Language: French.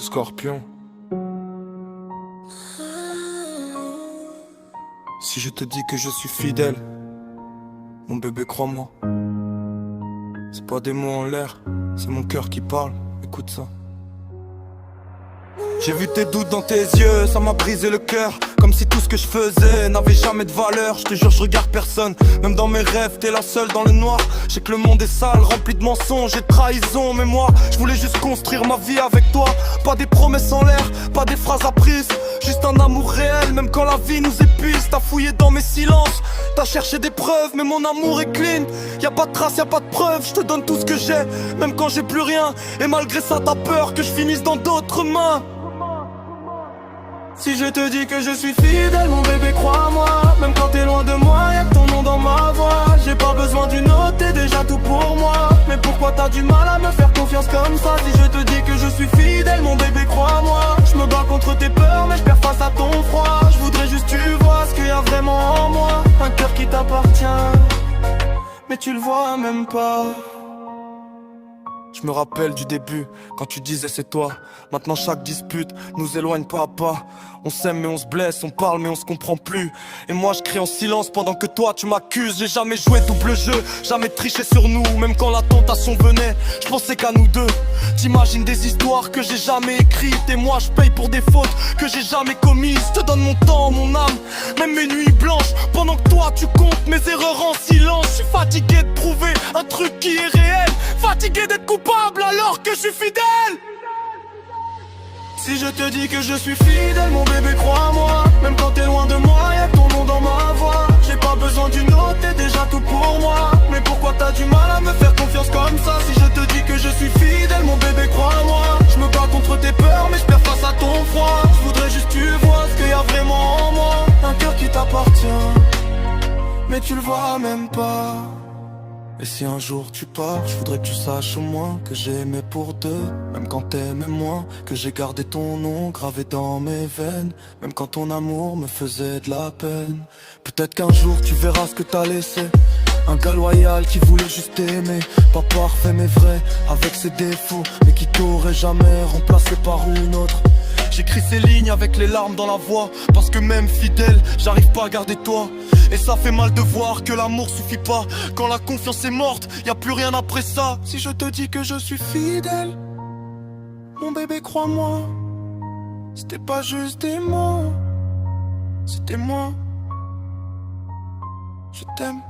Scorpion. Si je te dis que je suis fidèle, mon bébé, crois-moi. C'est pas des mots en l'air, c'est mon cœur qui parle. Écoute ça. J'ai vu tes doutes dans tes yeux, ça m'a brisé le cœur. Comme si tout ce que je faisais n'avait jamais de valeur. Je te jure, je regarde personne, même dans mes rêves, t'es la seule dans le noir. Je sais que le monde est sale, rempli de mensonges et de trahison. Mais moi, je voulais juste construire ma vie avec toi. Pas des promesses en l'air, pas des phrases apprises, juste un amour réel, même quand la vie nous épuise. T'as fouillé dans mes silences, t'as cherché des preuves, mais mon amour est clean. Y'a pas de traces, y'a pas de preuves, je te donne tout ce que j'ai, même quand j'ai plus rien. Et malgré ça, t'as peur que je finisse dans d'autres mains. Si je te dis que je suis fidèle, mon bébé, crois-moi. Même quand t'es loin de moi, y'a que ton nom dans ma voix. J'ai pas besoin d'une autre, t'es déjà tout pour moi. Mais pourquoi t'as du mal à me faire confiance comme ça? Si je te dis que je suis fidèle, mon bébé, crois-moi. Je me bats contre tes peurs, mais je perds face à ton froid. Je voudrais juste tu vois ce qu'il y a vraiment en moi. Un cœur qui t'appartient, mais tu le vois même pas. Je me rappelle du début, quand tu disais c'est toi. Maintenant chaque dispute nous éloigne pas à pas. On s'aime mais on se blesse, on parle mais on se comprend plus. Et moi je crie en silence pendant que toi tu m'accuses. J'ai jamais joué double jeu, jamais triché sur nous. Même quand la tentation venait, je pensais qu'à nous deux. T'imagines des histoires que j'ai jamais écrites. Et moi je paye pour des fautes que j'ai jamais commises. Je te donne mon temps, mon âme, même mes nuits blanches. Pendant que toi tu comptes mes erreurs en silence. Je suis fatigué de prouver un truc qui est réel, fatigué d'être coupable alors que je suis fidèle. Si je te dis que je suis fidèle, mon bébé, crois-moi. Même quand t'es loin de moi, y'a que ton nom dans ma voix. J'ai pas besoin d'une autre, t'es déjà tout pour moi. Mais pourquoi t'as du mal à me faire confiance comme ça? Si je te dis que je suis fidèle, mon bébé, crois-moi. Je me bats contre tes peurs, mais je perds face à ton froid. Je voudrais juste tu vois ce qu'il y a vraiment en moi. Un cœur qui t'appartient, mais tu le vois même pas. Et si un jour tu pars, je voudrais que tu saches au moins que j'ai aimé pour deux. Même quand t'aimais moins, que j'ai gardé ton nom gravé dans mes veines. Même quand ton amour me faisait de la peine. Peut-être qu'un jour tu verras ce que t'as laissé. Un gars loyal qui voulait juste aimer. Pas parfait mais vrai, avec ses défauts, mais qui t'aurait jamais remplacé par une autre. J'écris ces lignes avec les larmes dans la voix, parce que même fidèle, j'arrive pas à garder toi. Et ça fait mal de voir que l'amour suffit pas. Quand la confiance est morte, y a plus rien après ça. Si je te dis que je suis fidèle, mon bébé, crois-moi. C'était pas juste des mots, c'était moi. Je t'aime.